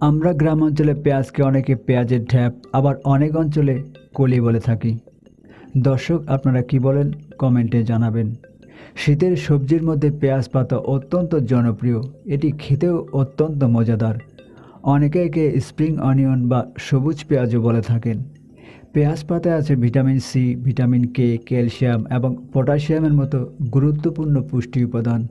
আমরা গ্রাম অঞ্চলে পেঁয়াজকে অনেকে পেঁয়াজের ঢ্যাপ আবার অনেক অঞ্চলে কলি বলে থাকি। দর্শক, আপনারা কি বলেন কমেন্টে জানাবেন। শীতের সবজির মধ্যে পেঁয়াজ পাতা অত্যন্ত জনপ্রিয়। এটি খেতেও অত্যন্ত মজাদার। অনেকে একে স্প্রিং অনিয়ন বা সবুজ পেঁয়াজও বলে থাকেন। পেঁয়াজ পাতায় আছে vitamin C, vitamin K, calcium এবং পটাশিয়ামের মতো গুরুত্বপূর্ণ পুষ্টি উপাদান,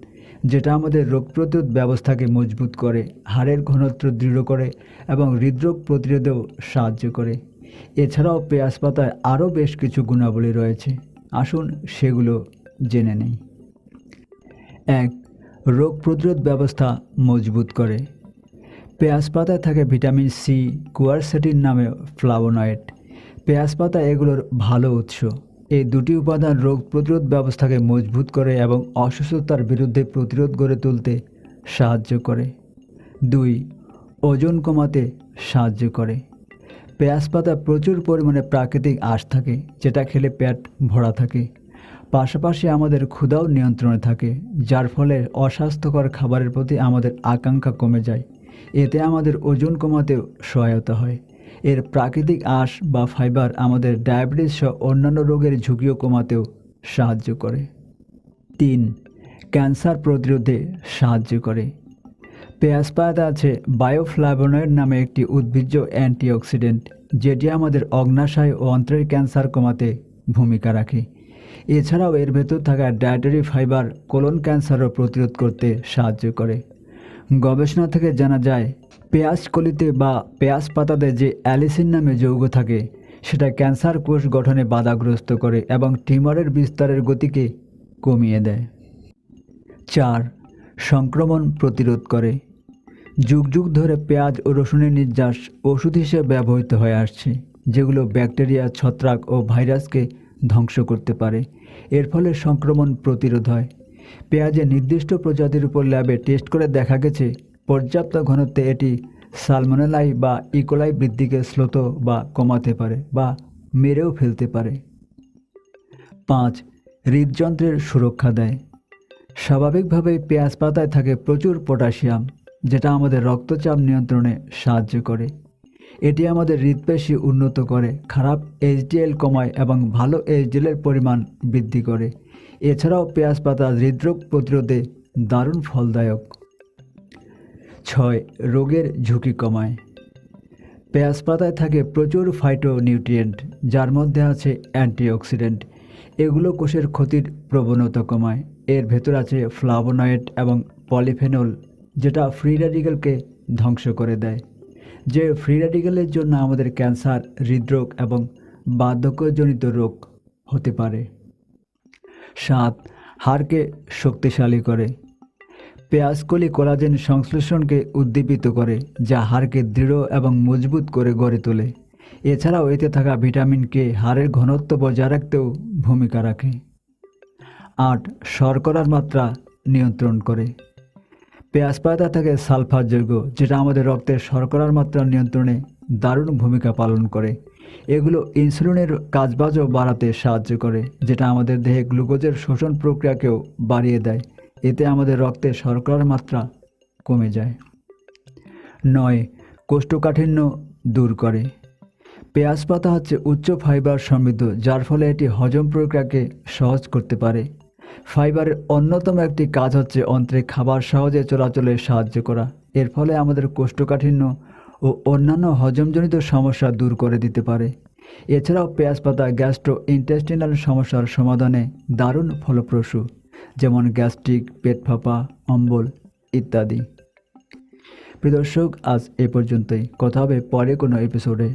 যেটা আমাদের রোগ প্রতিরোধ ব্যবস্থাকে মজবুত করে, হাড়ের ঘনত্ব দৃঢ় করে এবং হৃদরোগ প্রতিরোধেও সাহায্য করে। এছাড়াও পেঁয়াজ পাতায় আরও বেশ কিছু গুণাবলী রয়েছে। আসুন সেগুলো জেনে নেই। 1. রোগ প্রতিরোধ ব্যবস্থা মজবুত করে। পেঁয়াজ পাতায় থাকে ভিটামিন সি, কুয়ারসেটিন নামে ফ্লাভোনয়েড। পেঁয়াজ পাতা এগুলোর ভালো উৎস। এই দুটি উপাদান রোগ প্রতিরোধ ব্যবস্থাকে মজবুত করে এবং অসুস্থতার বিরুদ্ধে প্রতিরোধ গড়ে তুলতে সাহায্য করে। 2. ওজন কমাতে সাহায্য করে। পেঁয়াজ পাতা প্রচুর পরিমাণে প্রাকৃতিক আঁশ থাকে, যেটা খেলে পেট ভরা থাকে। পাশাপাশি আমাদের ক্ষুধাও নিয়ন্ত্রণে থাকে, যার ফলে অস্বাস্থ্যকর খাবারের প্রতি আমাদের আকাঙ্ক্ষা কমে যায়। এতে আমাদের ওজন কমাতেও সহায়তা হয়। এর প্রাকৃতিক আঁশ বা ফাইবার আমাদের ডায়াবেটিস সহ অন্যান্য রোগের ঝুঁকিও কমাতেও সাহায্য করে। 3. ক্যান্সার প্রতিরোধে সাহায্য করে। পেঁয়াজ পাতায় আছে বায়োফ্লাভোনয়েড নামে একটি উদ্ভিজ্জ অ্যান্টিঅক্সিডেন্ট, যেটি আমাদের অগ্ন্যাশয় ও অন্ত্রের ক্যান্সার কমাতে ভূমিকা রাখে। এছাড়াও এর ভেতর থাকা ডায়েটারি ফাইবার কোলন ক্যান্সারও প্রতিরোধ করতে সাহায্য করে। গবেষণা থেকে জানা যায়, পেঁয়াজ কলিতে বা পেঁয়াজ পাতাতে যে অ্যালিসিন নামে যৌগ থাকে, সেটা ক্যান্সার কোষ গঠনে বাধাগ্রস্ত করে এবং টিউমারের বিস্তারের গতিকে কমিয়ে দেয়। 4. সংক্রমণ প্রতিরোধ করে। যুগ যুগ ধরে পেঁয়াজ ও রসুনের নির্যাস ওষুধ হিসেবে ব্যবহৃত হয়ে আসছে, যেগুলো ব্যাকটেরিয়া, ছত্রাক ও ভাইরাসকে ধ্বংস করতে পারে। এর ফলে সংক্রমণ প্রতিরোধ হয়। পেঁয়াজের নির্দিষ্ট প্রজাতির উপর ল্যাবে টেস্ট করে দেখা গেছে, পর্যাপ্ত ঘনত্বে এটি সালমোনেলাই বা ইকোলাই বৃদ্ধিকে শ্লথ বা কমাতে পারে বা মেরেও ফেলতে পারে। 5. হৃদযন্ত্রের সুরক্ষা দেয়। স্বাভাবিকভাবেই পেঁয়াজ পাতায় থাকে প্রচুর পটাশিয়াম, যেটা আমাদের রক্তচাপ নিয়ন্ত্রণে সাহায্য করে। এটি আমাদের হৃদপেশি উন্নত করে, খারাপ এইচডিএল কমায় এবং ভালো এইচডিএলের পরিমাণ বৃদ্ধি করে। এছাড়াও পেঁয়াজ পাতা হৃদরোগ প্রতিরোধে দারুণ ফলদায়ক। 6. রোগের ঝুঁকি কমায়। পেঁয়াজ পাতায় থাকে প্রচুর ফাইটোনিউট্রিয়েন্ট, যার মধ্যে আছে অ্যান্টিঅক্সিডেন্ট। এগুলো কোষের ক্ষতির প্রবণতা কমায়। এর ভেতর আছে ফ্লাভোনয়েড এবং পলিফেনল, যেটা ফ্রি র্যাডিক্যালকে ধ্বংস করে দেয়, যে ফ্রি র্যাডিক্যালের জন্য আমাদের ক্যান্সার, হৃদরোগ এবং বার্ধক্যজনিত রোগ হতে পারে। 7. হাড়কে শক্তিশালী করে। পেঁয়াজকলি কোলাজেন সংশ্লেষণকে উদ্দীপিত করে, যা হাড়কে দৃঢ় এবং মজবুত করে গড়ে তোলে। এছাড়াও এতে থাকা ভিটামিন কে হাড়ের ঘনত্ব বজায় রাখতেও ভূমিকা রাখে। 8. শর্করার মাত্রা নিয়ন্ত্রণ করে। পেঁয়াজ পাতা থেকে সালফার যৌগ, যেটা আমাদের রক্তের শর্করার মাত্রা নিয়ন্ত্রণে দারুণ ভূমিকা পালন করে। এগুলো ইনসুলিনের কাজবাজও বাড়াতে সাহায্য করে, যেটা আমাদের দেহে গ্লুকোজের শোষণ প্রক্রিয়াকেও বাড়িয়ে দেয়। এতে আমাদের রক্তে শর্করার মাত্রা কমে যায়। 9. কোষ্ঠকাঠিন্য দূর করে। পেঁয়াজ পাতা হচ্ছে উচ্চ ফাইবার সমৃদ্ধ, যার ফলে এটি হজম প্রক্রিয়াকে সহজ করতে পারে। ফাইবারের অন্যতম একটি কাজ হচ্ছে অন্ত্রে খাবার সহজে চলাচলে সাহায্য করা। এর ফলে আমাদের কোষ্ঠকাঠিন্য ও অন্যান্য হজমজনিত সমস্যা দূর করে দিতে পারে। এছাড়াও পেঁয়াজ পাতা গ্যাস্ট্রো ইন্টেস্টিনাল সমস্যার সমাধানে দারুণ ফলপ্রসূ, যেমন গ্যাস্ট্রিক, পেট ফাঁপা, অম্বল ইত্যাদি। প্রিয় দর্শক, আজ এ পর্যন্তই। কথা হবে পরে কোনো এপিসোডে।